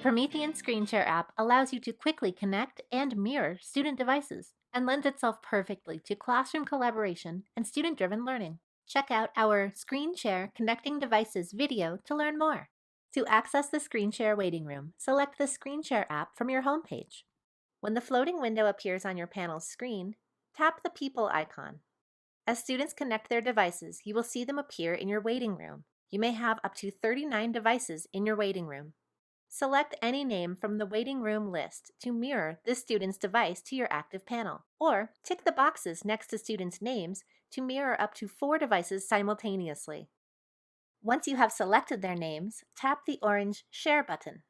Promethean Screen Share app allows you to quickly connect and mirror student devices and lends itself perfectly to classroom collaboration and student-driven learning. Check out our Screen Share Connecting Devices video to learn more. To access the Screen Share waiting room, select the Screen Share app from your homepage. When the floating window appears on your panel's screen, tap the People icon. As students connect their devices, you will see them appear in your waiting room. You may have up to 39 devices in your waiting room. Select any name from the waiting room list to mirror this student's device to your active panel, or tick the boxes next to students' names to mirror up to 4 devices simultaneously. Once you have selected their names, tap the orange Share button.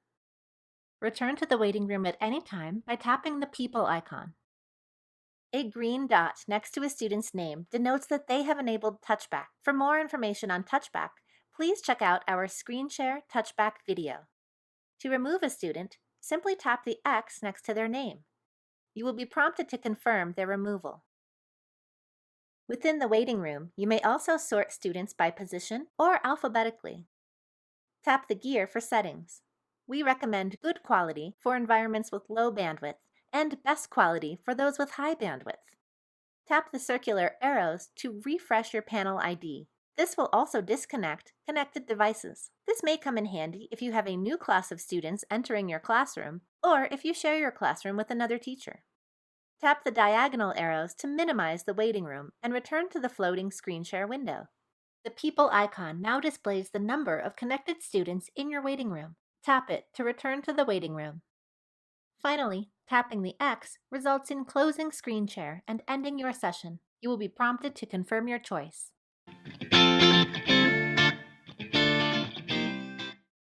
Return to the waiting room at any time by tapping the People icon. A green dot next to a student's name denotes that they have enabled Touchback. For more information on Touchback, please check out our Screen Share Touchback video. To remove a student, simply tap the X next to their name. You will be prompted to confirm their removal. Within the waiting room, you may also sort students by position or alphabetically. Tap the gear for settings. We recommend good quality for environments with low bandwidth and best quality for those with high bandwidth. Tap the circular arrows to refresh your panel ID. This will also disconnect connected devices. This may come in handy if you have a new class of students entering your classroom, or if you share your classroom with another teacher. Tap the diagonal arrows to minimize the waiting room and return to the floating screen share window. The People icon now displays the number of connected students in your waiting room. Tap it to return to the waiting room. Finally, tapping the X results in closing screen share and ending your session. You will be prompted to confirm your choice.